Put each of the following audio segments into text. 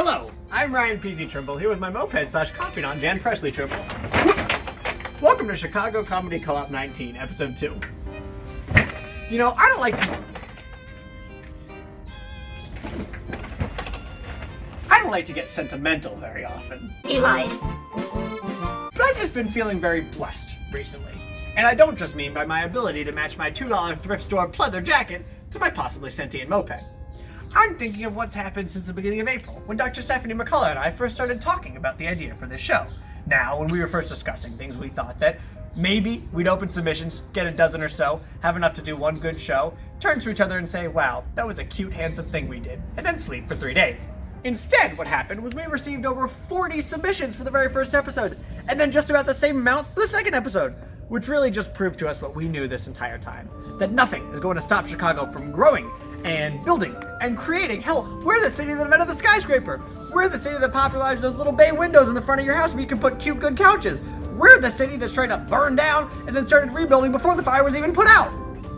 Hello, I'm Ryan PZ Trimble here with my moped/confidant Jan Presley Trimble. Welcome to Chicago Comedy Co-op 19, Episode 2. You know, I don't like to get sentimental very often. He lied. But I've just been feeling very blessed recently. And I don't just mean by my ability to match my $2 thrift store pleather jacket to my possibly sentient moped. I'm thinking of what's happened since the beginning of April, when Dr. Stephanie McCullough and I first started talking about the idea for this show. Now, when we were first discussing things, we thought that maybe we'd open submissions, get a dozen or so, have enough to do one good show, turn to each other and say, wow, that was a cute, handsome thing we did, and then sleep for 3 days. Instead, what happened was we received over 40 submissions for the very first episode, and then just about the same amount for the second episode, which really just proved to us what we knew this entire time, that nothing is going to stop Chicago from growing and building and creating. Hell, we're the city that invented the skyscraper. We're the city that popularized those little bay windows in the front of your house where you can put cute, good couches. We're the city that's trying to burn down and then started rebuilding before the fire was even put out.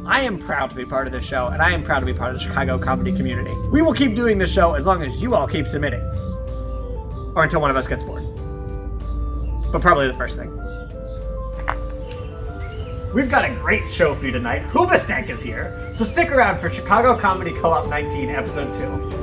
I am proud to be part of this show, and I am proud to be part of the Chicago comedy community. We will keep doing this show as long as you all keep submitting. Or until one of us gets bored. But probably the first thing. We've got a great show for you tonight. Hoobastank is here, so stick around for Chicago Comedy Co-op 19, Episode 2.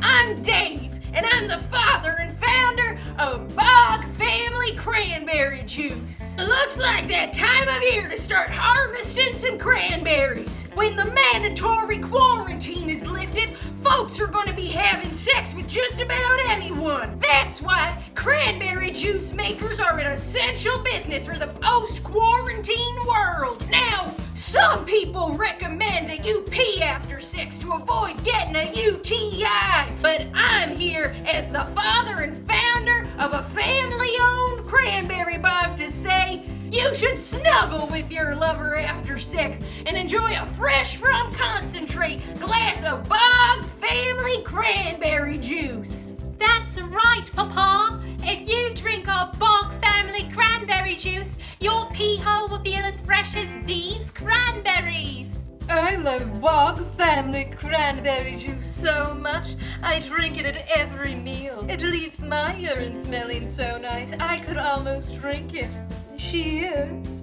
I'm Dave, and I'm the father and founder of Bog Family Cranberry Juice. It looks like that time of year to start harvesting some cranberries. When the mandatory quarantine is lifted, folks are going to be having sex with just about anyone. That's why cranberry juice makers are an essential business for the post-quarantine world. Now, some people recommend that you pee after sex to avoid getting a UTI, but I'm here as the father and founder of a family-owned cranberry bog to say you should snuggle with your lover after sex and enjoy a fresh from concentrate glass of Bog Family Cranberry Juice. That's right, Papa. If you drink our Bog Family Cranberry Juice, your pee hole will feel as fresh as these cranberries. I love Bog Family Cranberry Juice so much, I drink it at every meal. It leaves my urine smelling so nice, I could almost drink it. Cheers.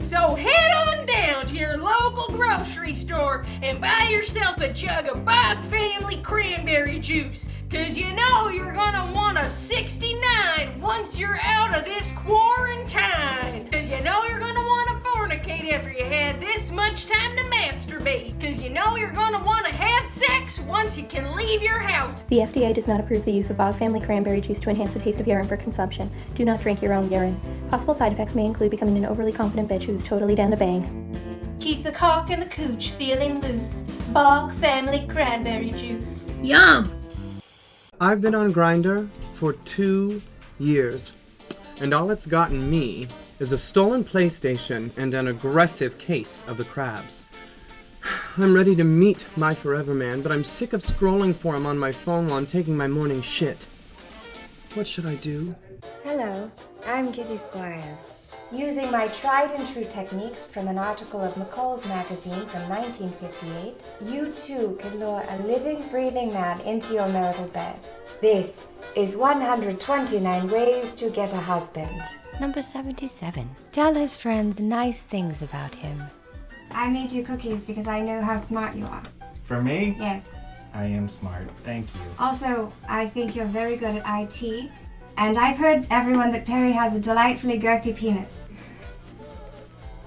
So head on down to your local grocery store and buy yourself a jug of Bog Family Cranberry Juice, 'cause you know you're gonna want a 69 once you're out of this quarantine. 'Cause you know you're gonna want to fornicate after you had this much time to masturbate. 'Cause you know you're gonna want to have sex once you can leave your house. The FDA does not approve the use of Bog Family Cranberry Juice to enhance the taste of urine for consumption. Do not drink your own urine. Possible side effects may include becoming an overly confident bitch who's totally down to bang. Keep the cock and the cooch feeling loose. Bog Family Cranberry Juice. Yum! I've been on Grindr for 2 years, and all it's gotten me is a stolen PlayStation and an aggressive case of the crabs. I'm ready to meet my forever man, but I'm sick of scrolling for him on my phone while I'm taking my morning shit. What should I do? Hello, I'm Kitty Squires. Using my tried and true techniques from an article of McCullough's magazine from 1958, you too can lure a living, breathing man into your marital bed. This is 129 Ways to Get a Husband. Number 77. Tell his friends nice things about him. I made you cookies because I know how smart you are. For me? Yes. I am smart. Thank you. Also, I think you're very good at IT. And I've heard everyone that Perry has a delightfully girthy penis.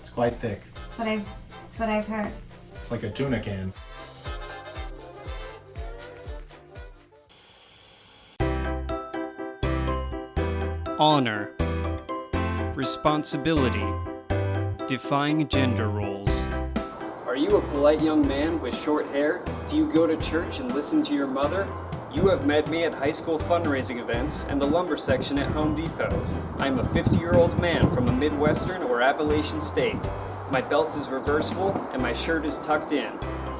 It's quite thick. That's what I've heard. It's like a tuna can. Honor, responsibility, Defying gender roles. Are you a polite young man with short hair? Do you go to church and listen to your mother? You have met me at high school fundraising events and the lumber section at Home Depot. I am a 50-year-old man from a Midwestern or Appalachian state. My belt is reversible and my shirt is tucked in.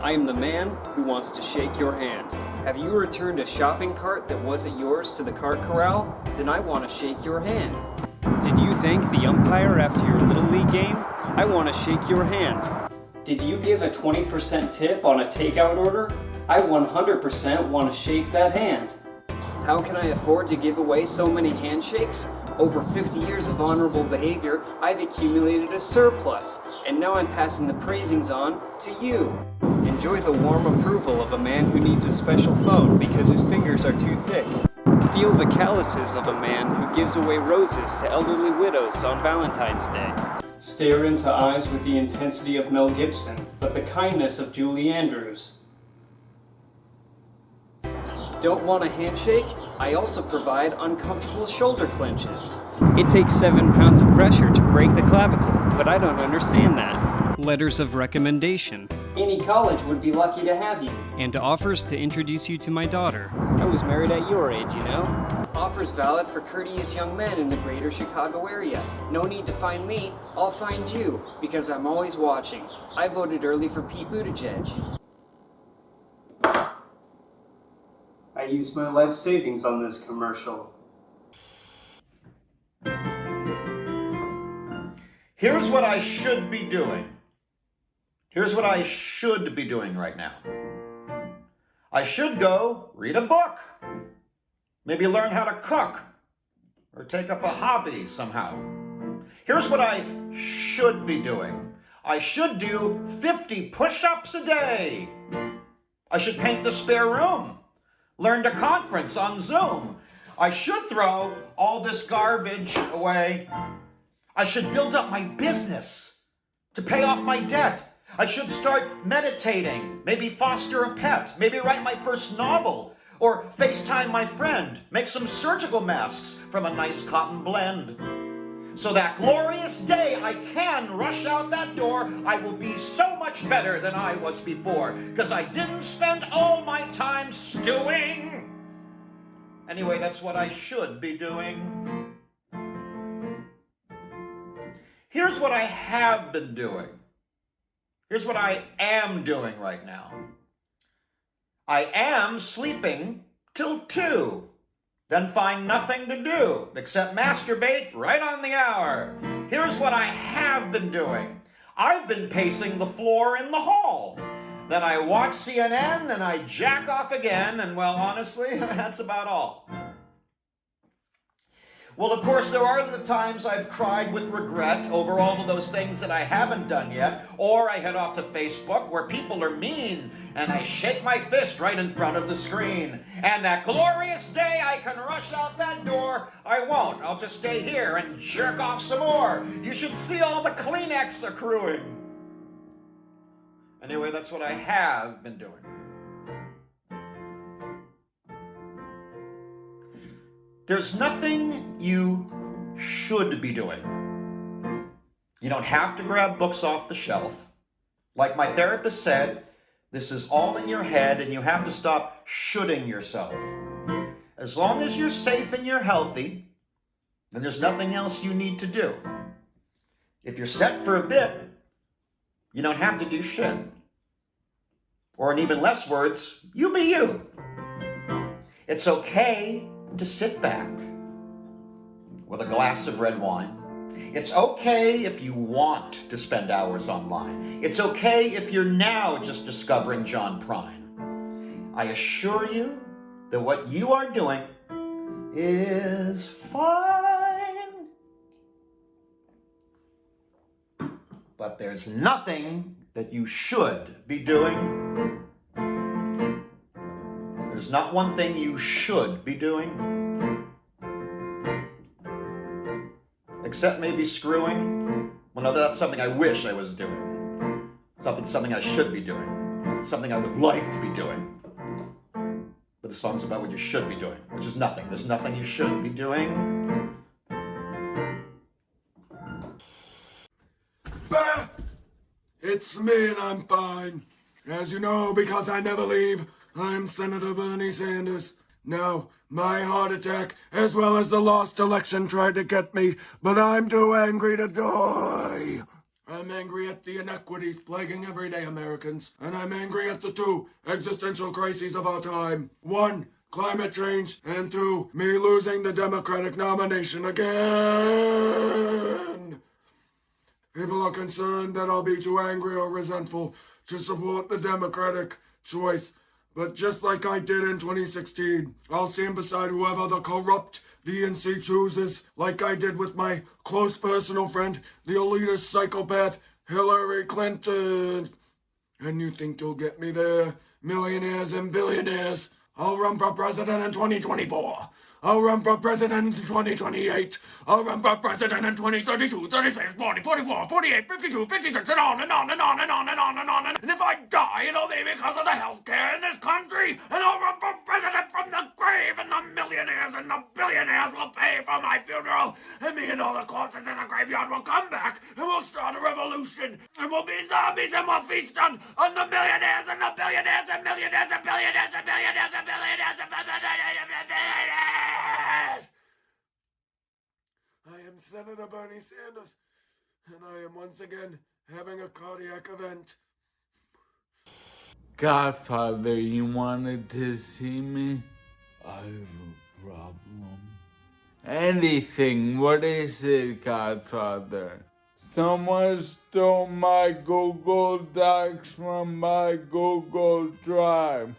I am the man who wants to shake your hand. Have you returned a shopping cart that wasn't yours to the cart corral? Then I want to shake your hand. Did you thank the umpire after your Little League game? I want to shake your hand. Did you give a 20% tip on a takeout order? I 100% want to shake that hand. How can I afford to give away so many handshakes? Over 50 years of honorable behavior, I've accumulated a surplus, and now I'm passing the praisings on to you. Enjoy the warm approval of a man who needs a special phone because his fingers are too thick. Feel the calluses of a man who gives away roses to elderly widows on Valentine's Day. Stare into eyes with the intensity of Mel Gibson, but the kindness of Julie Andrews. Don't want a handshake? I also provide uncomfortable shoulder clenches. It takes 7 pounds of pressure to break the clavicle, but I don't understand that. Letters of recommendation. Any college would be lucky to have you. And offers to introduce you to my daughter. I was married at your age, you know? Offers valid for courteous young men in the greater Chicago area. No need to find me, I'll find you, because I'm always watching. I voted early for Pete Buttigieg. I used my life savings on this commercial. Here's what I should be doing. Here's what I should be doing right now. I should go read a book. Maybe learn how to cook. Or take up a hobby somehow. Here's what I should be doing. I should do 50 push-ups a day. I should paint the spare room. Learn to conference on Zoom. I should throw all this garbage away. I should build up my business to pay off my debt. I should start meditating, maybe foster a pet, maybe write my first novel, or FaceTime my friend, make some surgical masks from a nice cotton blend. So that glorious day I can rush out that door, I will be so much better than I was before, because I didn't spend all my time stewing. Anyway, that's what I should be doing. Here's what I have been doing. Here's what I am doing right now. I am sleeping till 2. Then find nothing to do except masturbate right on the hour. Here's what I have been doing. I've been pacing the floor in the hall. Then I watch CNN and I jack off again, and well, honestly, that's about all. Well, of course, there are the times I've cried with regret over all of those things that I haven't done yet, or I head off to Facebook where people are mean, and I shake my fist right in front of the screen. And that glorious day I can rush out that door, I won't. I'll just stay here and jerk off some more. You should see all the Kleenex accruing. Anyway, that's what I have been doing. There's nothing you should be doing. You don't have to grab books off the shelf. Like my therapist said, this is all in your head and you have to stop shoulding yourself. As long as you're safe and you're healthy, then there's nothing else you need to do. If you're set for a bit, you don't have to do shit. Or in even less words, you be you. It's okay to sit back with a glass of red wine. It's okay if you want to spend hours online. It's okay if you're now just discovering John Prine. I assure you that what you are doing is fine. But there's nothing that you should be doing. There's not one thing you should be doing. Except maybe screwing. Well, no, that's something I wish I was doing. It's not something I should be doing. It's something I would like to be doing. But the song's about what you should be doing, which is nothing. There's nothing you should be doing. Burn! It's me and I'm fine. As you know, because I never leave, I'm Senator Bernie Sanders. Now, my heart attack, as well as the lost election, tried to get me, but I'm too angry to die. I'm angry at the inequities plaguing everyday Americans, and I'm angry at the two existential crises of our time. 1, climate change, and 2, me losing the Democratic nomination again. People are concerned that I'll be too angry or resentful to support the Democratic choice. But just like I did in 2016, I'll stand beside whoever the corrupt DNC chooses, like I did with my close personal friend, the elitist psychopath, Hillary Clinton. And you think you'll get me there? Millionaires and billionaires. I'll run for president in 2024. I'll run for president in 2028. I'll run for president in 2032, 36, 40, 44, 48, 52, 56, and on and on and on and on and on and on. And if I die, it'll be because of the healthcare in this country. And I'll run for president from the grave, and the millionaires and the billionaires will pay for my funeral. And me and all the corpses in the graveyard will come back, and we'll start a revolution. And we'll be zombies, and we'll feast on the millionaires and the billionaires and millionaires and billionaires and billionaires and billionaires and billionaires. I am Senator Bernie Sanders, and I am once again having a cardiac event. Godfather, you wanted to see me? I have a problem. Anything, what is it, Godfather? Someone stole my Google Docs from my Google Drive.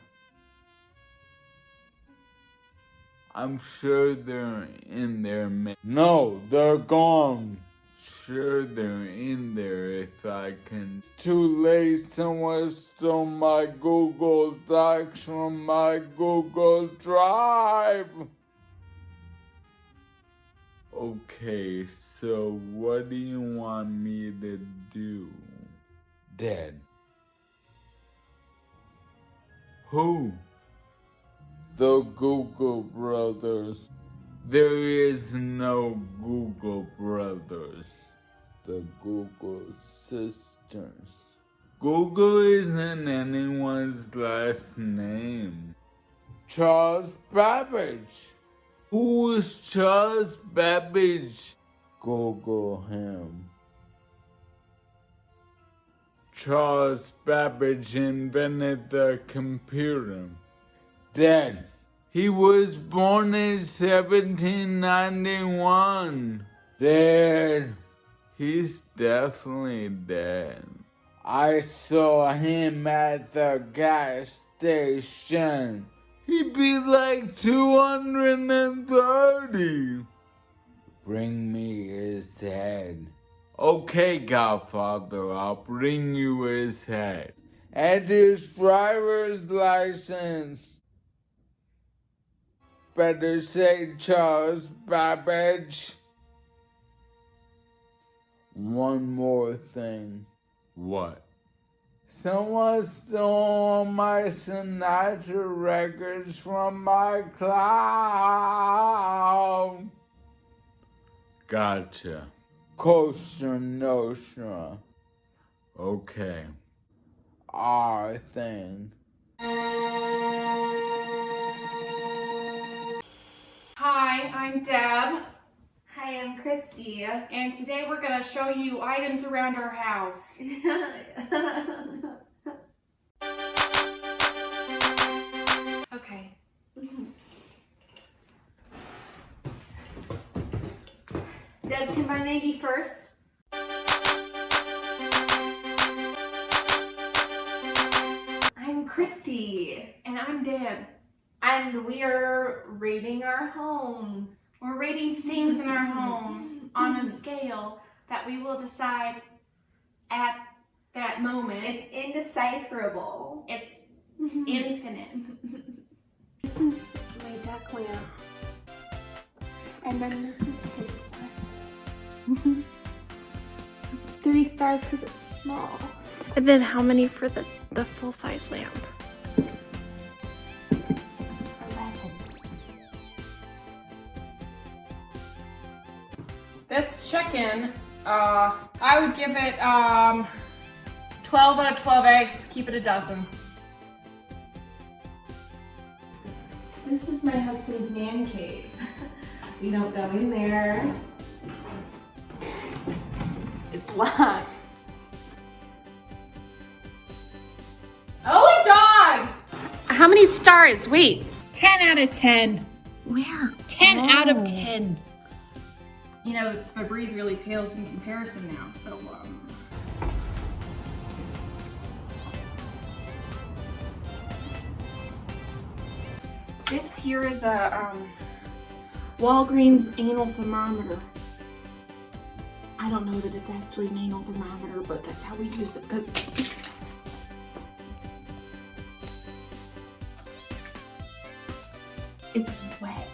I'm sure they're in there. No, they're gone. Sure, they're in there if I can. It's too late. Someone stole my Google Docs from my Google Drive. Okay, so what do you want me to do? Dead. Who? The Google Brothers. There is no Google Brothers. The Google Sisters. Google isn't anyone's last name. Charles Babbage. Who is Charles Babbage? Google him. Charles Babbage invented the computer. Dead. He was born in 1791. Dead. He's definitely dead. I saw him at the gas station. He'd be like 230. Bring me his head. Okay, Godfather, I'll bring you his head. And his driver's license. Better say Charles Babbage. One more thing. What? Someone stole my Sinatra records from my cloud. Gotcha. Costa Nostra. Okay. Our thing. Hi, I'm Deb. Hi, I'm Christy. And today we're going to show you items around our house. Okay. Deb, can my name be first? I'm Christy. And I'm Deb. And we are rating our home. We're rating things in our home on a scale that we will decide at that moment. It's indecipherable. It's infinite. This is my duck lamp. And then this is his son. 3 stars because it's small. And then how many for the full-size lamp? 11. This chicken, I would give it 12 out of 12 eggs. Keep it a dozen. This is my husband's man cave. We don't go in there. It's locked. Oh, dog! How many stars? Wait. 10 out of 10. Where? 10 out of 10. You know, this Febreze really pales in comparison now, so, This here is a, Walgreens anal thermometer. I don't know that it's actually an anal thermometer, but that's how we use it, because it's wet.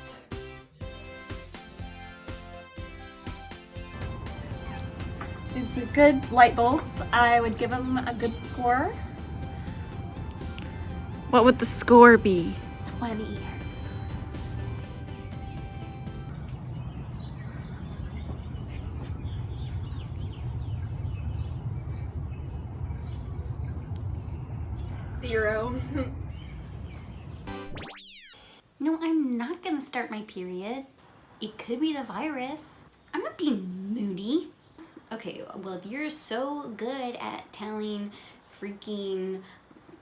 These are good light bulbs. I would give them a good score. What would the score be? 20. Zero. No, I'm not gonna start my period. It could be the virus. I'm not being moody. Okay, well, if you're so good at telling freaking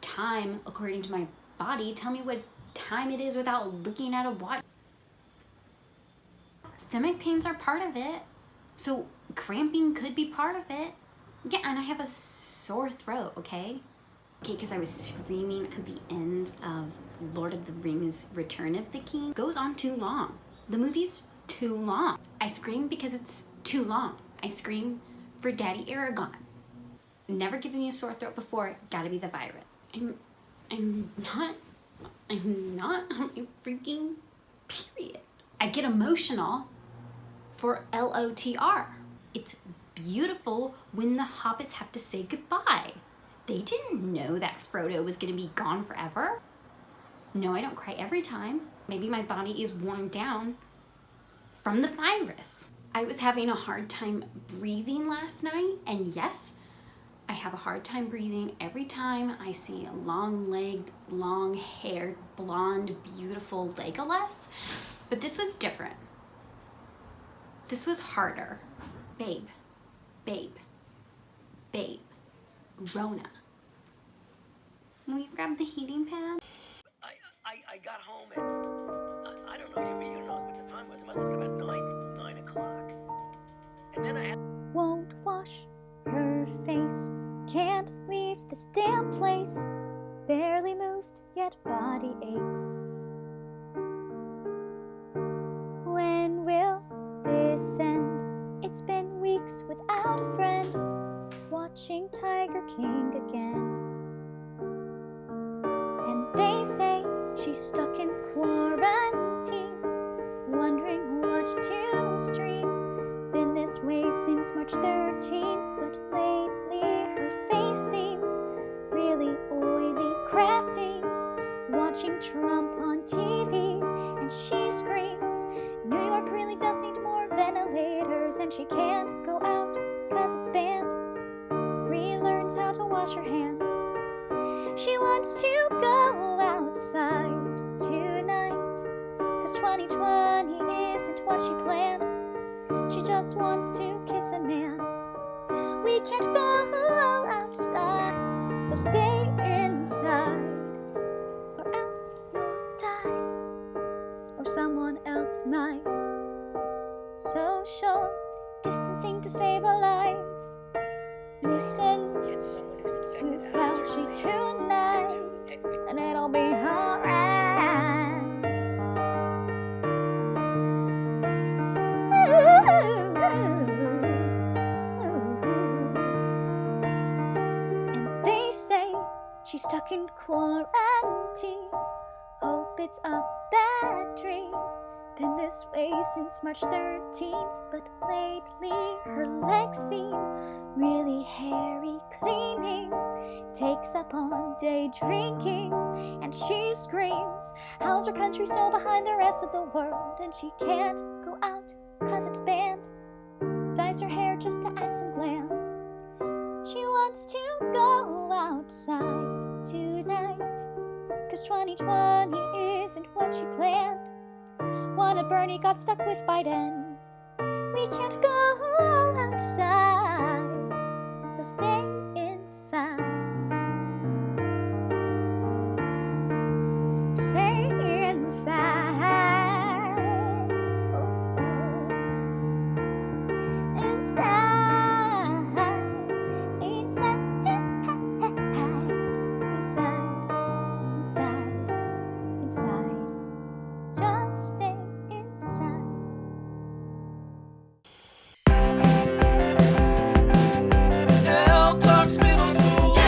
time according to my body, tell me what time it is without looking at a watch. Stomach pains are part of it, so cramping could be part of it. Yeah, and I have a sore throat, okay? Okay, because I was screaming at the end of Lord of the Rings Return of the King. It goes on too long. The movie's too long. I scream because it's too long. I scream for Daddy Aragon. Never given me a sore throat before. Gotta be the virus. I'm not on my freaking period. I get emotional for LOTR. It's beautiful when the hobbits have to say goodbye. They didn't know that Frodo was gonna be gone forever. No, I don't cry every time. Maybe my body is worn down from the virus. I was having a hard time breathing last night, and yes, I have a hard time breathing every time I see a long-legged, long-haired, blonde, beautiful Legolas. But this was different. This was harder. Babe, babe, babe, Rona. Will you grab the heating pad? I got home at, I don't know, you know what the time was. It must have been about 9 o'clock. And then I had... Won't wash her face, can't leave this damn place. Barely moved, yet body aches. When will this end? It's been weeks without a friend. Watching Tiger King again. And they say she's stuck in quarantine, wondering what to stream. Been this way since March 13th, but lately her face seems really oily, crafty. Watching Trump on TV, and she screams, New York really does need more ventilators, and she can't go out cause it's banned. Relearns how to wash her hands. She wants to go outside tonight, cause 2020 isn't what she planned. She just wants to kiss a man. We can't go outside, so stay inside, or else you'll die, or someone else might. Social distancing to save a life. Listen to Fauci tonight, and it'll be alright. And they say she's stuck in quarantine. Hope it's a bad dream. Been this way since March 13th, but lately her legs seem really hairy. Cleaning takes up on day drinking, and she screams, how's her country so behind the rest of the world? And she can't go out cause it's banned. Dyes her hair just to add some glam. She wants to go outside tonight, 'cause 2020 isn't what she planned. Wanted Bernie, got stuck with Biden. We can't go outside, so stay inside. Stay inside. Oh, oh. Inside. Inside. Inside. Inside. Inside. Just stay inside. L Talks Middle School.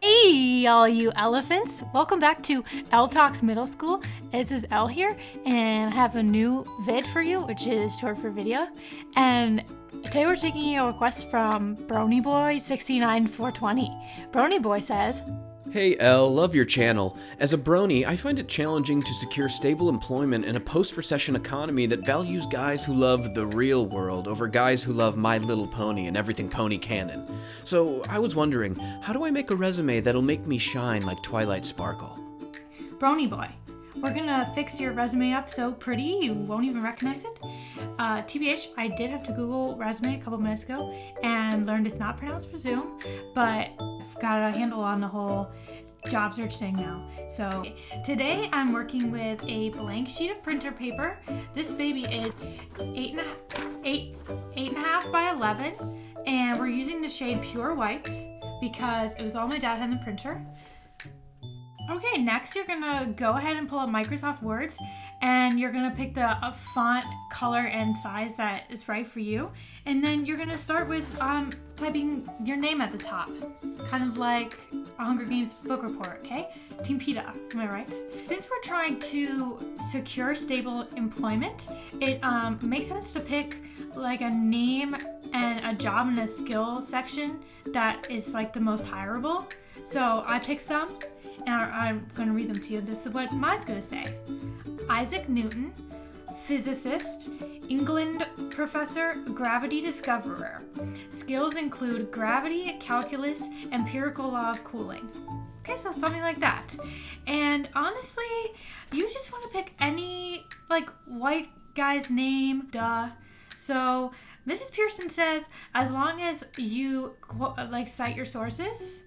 Hey, all you elephants! Welcome back to L Talks Middle School. This is Elle here, and I have a new vid for you, which is short for video. And today we're taking a request from Brony Boy 69420. Brony Boy says, Hey Elle, love your channel. As a brony, I find it challenging to secure stable employment in a post-recession economy that values guys who love the real world over guys who love My Little Pony and everything pony canon. So I was wondering, how do I make a resume that'll make me shine like Twilight Sparkle? Brony Boy, we're gonna fix your resume up so pretty you won't even recognize it. TBH, I did have to Google resume a couple minutes ago and learned it's not pronounced for Zoom, but I've got a handle on the whole job search thing now. So today I'm working with a blank sheet of printer paper. This baby is 8.5 by 11, and we're using the shade Pure White because it was all my dad had in the printer. Okay, next you're gonna go ahead and pull up Microsoft Words, and you're gonna pick the font, color, and size that is right for you. And then you're gonna start with typing your name at the top, kind of like a Hunger Games book report, okay? Team PETA, am I right? Since we're trying to secure stable employment, it makes sense to pick like a name and a job and a skill section that is like the most hireable. So I picked some, and I'm going to read them to you. This is what mine's going to say. Isaac Newton, physicist, England professor, gravity discoverer. Skills include gravity, calculus, empirical law of cooling. Okay, so something like that. And honestly, you just want to pick any like white guy's name, duh. So Mrs. Pearson says, as long as you like cite your sources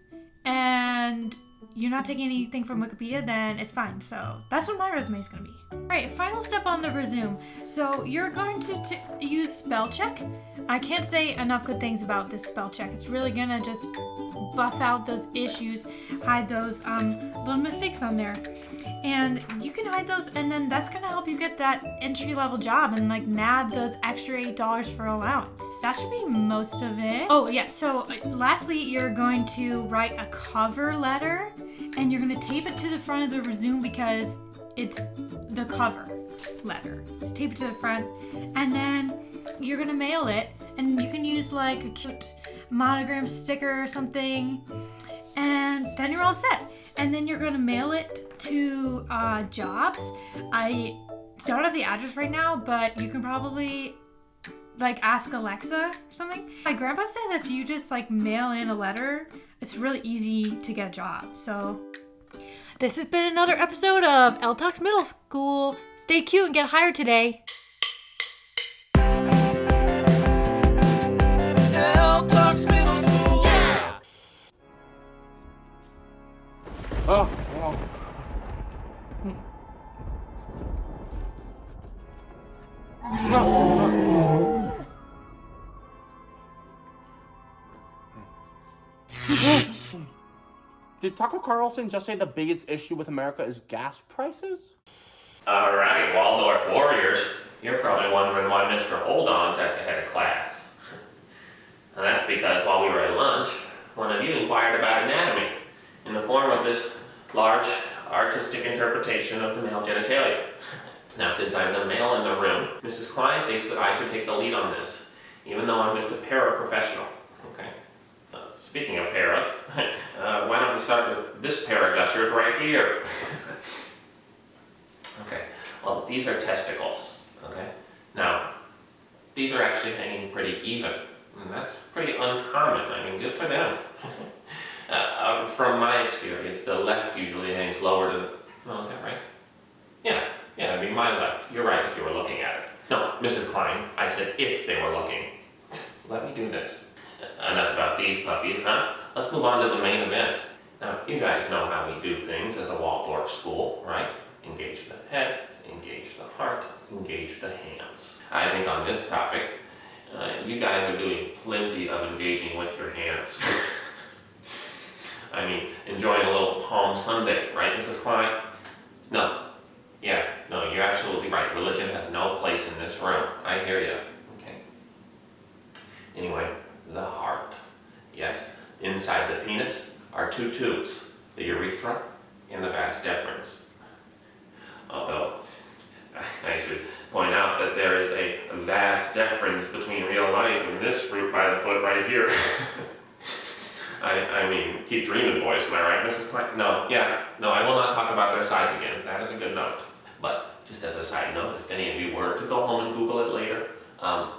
and you're not taking anything from Wikipedia, then it's fine. So that's what my resume is going to be. All right, final step on the resume. So you're going to use spell check. I can't say enough good things about this spell check. It's really going to just buff out those issues, hide those little mistakes on there. And you can hide those, and then that's going to help you get that entry-level job and like nab those extra $8 for allowance. That should be most of it. Oh yeah, so lastly, you're going to write a cover letter, and you're going to tape it to the front of the resume because it's the cover letter. So tape it to the front, and then you're going to mail it, and you can use like a cute monogram sticker or something, and then you're all set. And then you're going to mail it to jobs. I don't have the address right now, but you can probably like ask Alexa or something. My grandpa said if you just like mail in a letter, it's really easy to get a job. So this has been another episode of L Talks Middle School. Stay cute and get hired today. L Talks Middle School. Yeah. Oh. Did Tucker Carlson just say the biggest issue with America is gas prices? All right, Waldorf Warriors, you're probably wondering why Mr. Hold-On's at the head of class. And that's because while we were at lunch, one of you inquired about anatomy in the form of this large artistic interpretation of the male genitalia. Now, since I'm the male in the room, Mrs. Klein thinks that I should take the lead on this, even though I'm just a paraprofessional. Okay. Speaking of paras, why don't we start with this pair of gushers right here? Okay. Well, these are testicles. Okay. Now, these are actually hanging pretty even. And that's pretty uncommon. I mean, good for them. From my experience, the left usually hangs lower to the... Oh, is that right? Yeah, it'd be my left. You're right if you were looking at it. No, Mrs. Klein, I said if they were looking. Let me do this. Enough about these puppies, huh? Let's move on to the main event. Now, you guys know how we do things as a Waldorf school, right? Engage the head, engage the heart, engage the hands. I think on this topic, you guys are doing plenty of engaging with your hands. I mean, enjoying a little Palm Sunday, right, Mrs. Klein? No. Yeah, no, you're absolutely right. Religion has no place in this room. I hear you. Okay. Anyway, the heart. Yes, inside the penis are two tubes, the urethra and the vas deferens. Although, I should point out that there is a vas deferens between real life and this fruit by the foot right here. I mean, keep dreaming, boys, am I right, Mrs. Klein? No, I will not talk about their size again. That is a good note. But, just as a side note, if any of you were to go home and Google it later,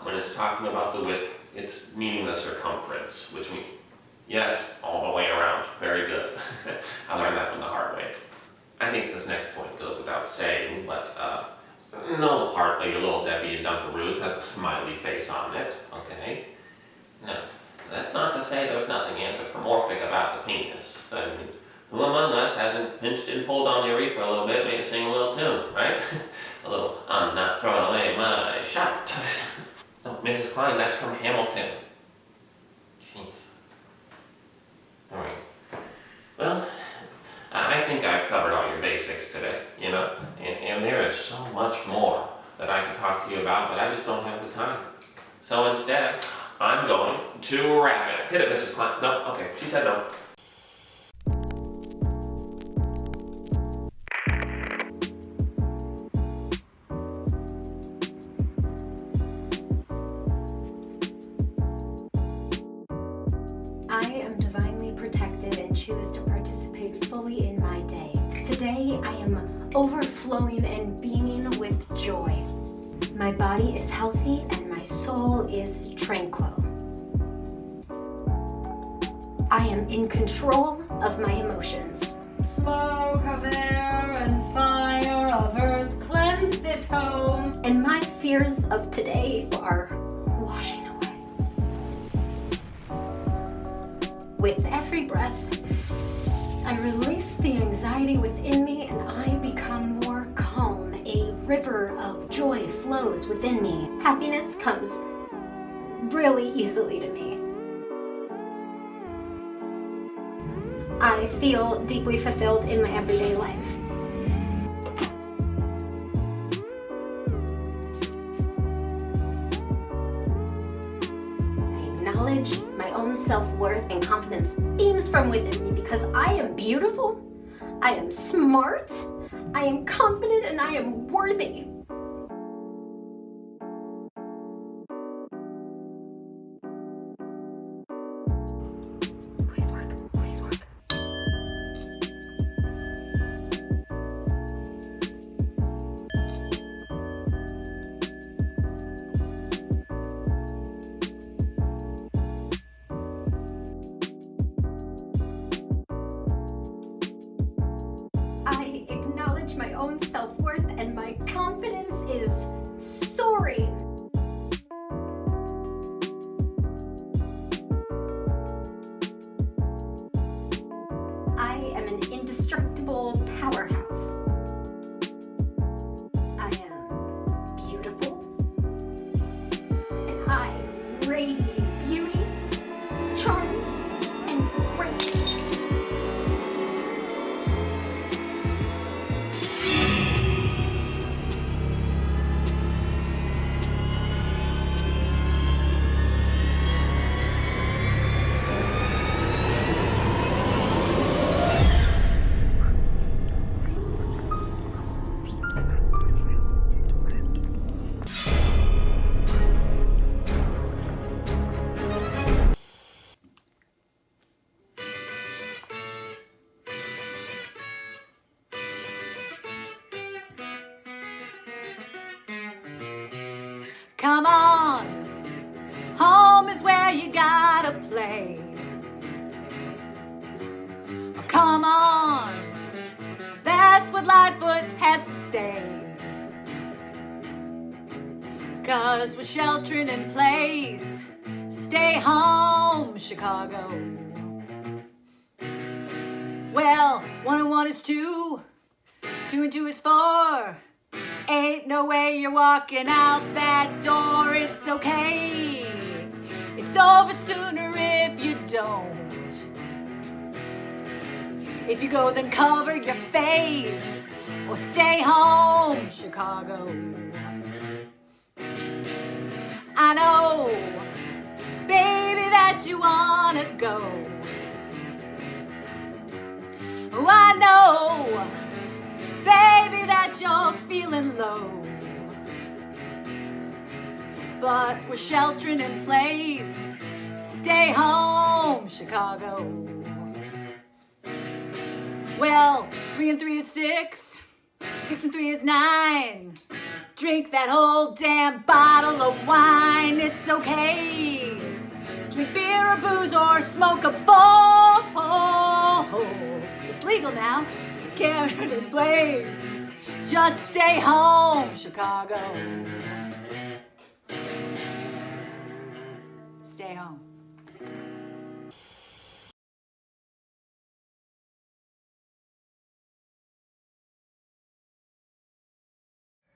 when it's talking about the width, it's meaning the circumference, which means, yes, all the way around. Very good. I learned that from the hard way. I think this next point goes without saying, but no part of your little Debbie and Dunkaroos has a smiley face on it, okay? No. That's not to say there's nothing anthropomorphic about the penis. I mean, who among us hasn't pinched and pulled on the urethra a little bit, made it sing a little tune, right? A little, I'm not throwing away my shot. No, Mrs. Klein, that's from Hamilton. Jeez. Alright. Well, I think I've covered all your basics today, you know? And there is so much more that I could talk to you about, but I just don't have the time. So instead, I'm going to wrap it. Hit it, Mrs. Klein. No? Okay. She said no. I am divinely protected and choose to participate fully in my day. Today, I am overflowing and beaming with joy. My body is healthy and my soul is tranquil. I am in control of my emotions. Smoke of air and fire of earth cleanse this home. And my fears of today are washing away. With every breath, I release the anxiety within me and I become more calm. A river of joy flows within me. Happiness comes really easily to me. I feel deeply fulfilled in my everyday life. I acknowledge my own self-worth and confidence beams from within me because I am beautiful, I am smart, I am confident, and I am worthy. Please work, please work. I acknowledge my own self-worth and my confidence is soaring. I am an indestructible powerhouse. I am beautiful. And I radiate beauty, charm, and grace. Come on, home is where you gotta play. Oh, come on, that's what Lightfoot has to say. 'Cause we're sheltering in place. Stay home, Chicago. Well, 1 and 1 is 2, 2 and 2 is 4. Ain't no way you're walking out that door. It's okay, it's over sooner if you don't. If you go, then cover your face, or stay home, Chicago. I know, baby, that you wanna go. Oh, I know, baby, that you're feeling low. But we're sheltering in place. Stay home, Chicago. Well, 3 and 3 is 6, 6 and 3 is 9. Drink that whole damn bottle of wine, it's okay. Drink beer or booze or smoke a bowl. It's legal now, Karen and Blaze. Just stay home, Chicago. Stay home.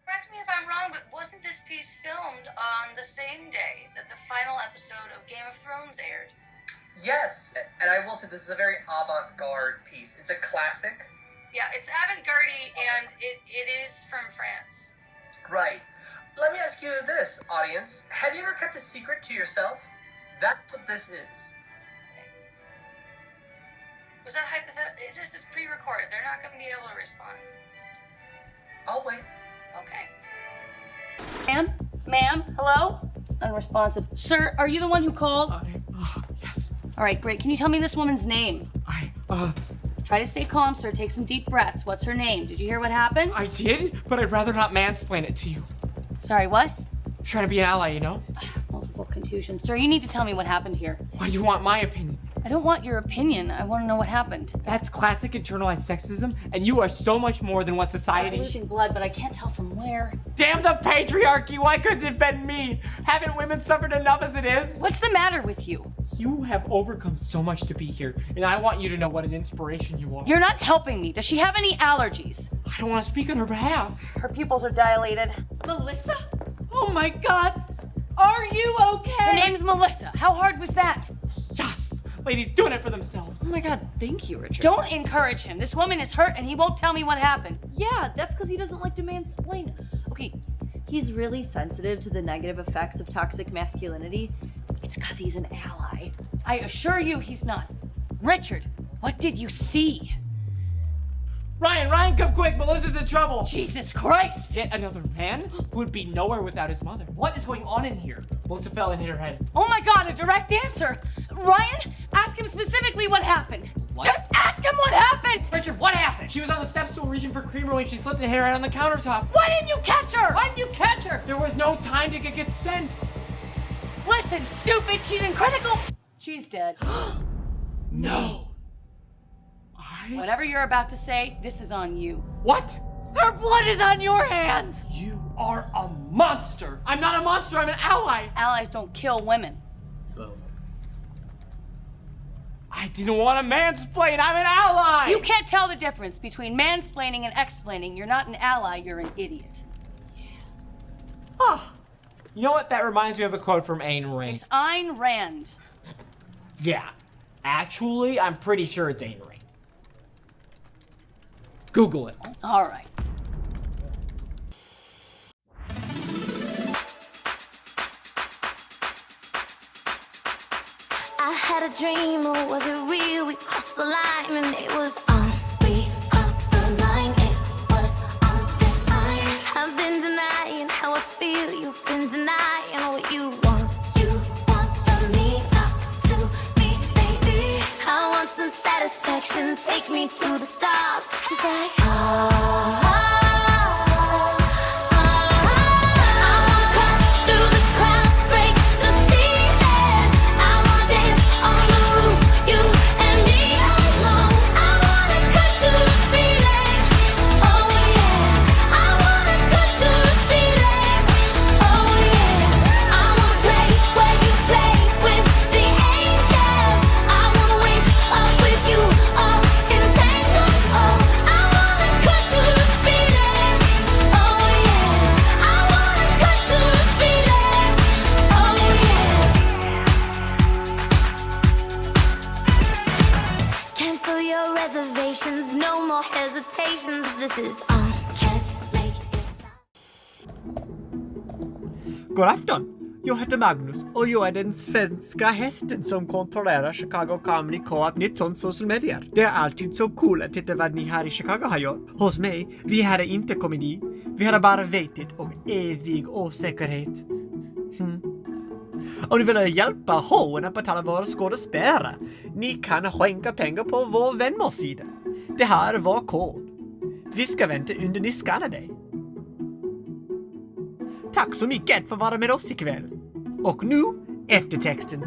Correct me if I'm wrong, but wasn't this piece filmed on the same day that the final episode of Game of Thrones aired? Yes, and I will say this is a very avant-garde piece. It's a classic. Yeah, it's avant-garde and it is from France. Right. Let me ask you this, audience. Have you ever kept a secret to yourself? That's what this is. Was that hypothetical? This is pre-recorded. They're not going to be able to respond. I'll wait. Okay. Ma'am, hello? Unresponsive. Sir, are you the one who called? Yes. All right, great. Can you tell me this woman's name? Try to stay calm, sir. Take some deep breaths. What's her name? Did you hear what happened? I did, but I'd rather not mansplain it to you. Sorry, what? I'm trying to be an ally, you know? Multiple contusions. Sir, you need to tell me what happened here. Why do you want my opinion? I don't want your opinion. I want to know what happened. That's classic internalized sexism, and you are so much more than what society... I'm losing blood, but I can't tell from where. Damn the patriarchy! Why couldn't it have been me? Haven't women suffered enough as it is? What's the matter with you? You have overcome so much to be here, and I want you to know what an inspiration you are. You're not helping me. Does she have any allergies? I don't want to speak on her behalf. Her pupils are dilated. Melissa? Oh my God. Are you okay? Her name's Melissa. How hard was that? Yes! Ladies doing it for themselves. Oh my God, thank you, Richard. Don't encourage him. This woman is hurt and he won't tell me what happened. Yeah, that's because he doesn't like to mansplain. Okay, he's really sensitive to the negative effects of toxic masculinity. It's because he's an ally. I assure you he's not. Richard, what did you see? Ryan, come quick. Melissa's in trouble. Jesus Christ! Yet another man who would be nowhere without his mother. What is going on in here? Melissa fell and hit her head. Oh my God, a direct answer. Ryan, ask him specifically what happened. What? Just ask him what happened! Richard, what happened? She was on the step stool reaching for creamer when she slipped and hit her head on the countertop. Why didn't you catch her? Why didn't you catch her? There was no time to get consent. Listen, stupid, she's in critical... She's dead. No. Whatever you're about to say, this is on you. What? Her blood is on your hands! You are a monster. I'm not a monster, I'm an ally. Allies don't kill women. I didn't want to mansplain, I'm an ally! You can't tell the difference between mansplaining and explaining. You're not an ally, you're an idiot. Oh. You know what? That reminds me of a quote from Ayn Rand. It's Ayn Rand. Yeah. Actually, I'm pretty sure it's Ayn Rand. Google it. All right. I had a dream, or was it real? We crossed the line and it was on. We crossed the line, it was on this time. I've been denying how I feel, you've been denying what you want. You want from me, talk to me, baby. I want some satisfaction, take me to the stars. Just like, God afton! Jag heter Magnus och jag är den svenska hästen som kontrollerar Chicago Comedy Co-op 19 social medier. Det är alltid så kul att titta vad ni här i Chicago har gjort. Hos mig, vi hade inte komedi. Vi hade bara vetet och evig osäkerhet. Om ni vill hjälpa Hoen att betala våra skådespelare, ni kan skänka pengar på vår vänmorsida. Det här är vår kod. Vi ska vänta under ni skannar dig. Tack så mycket för att vara med oss ikväll. Och nu, eftertexten.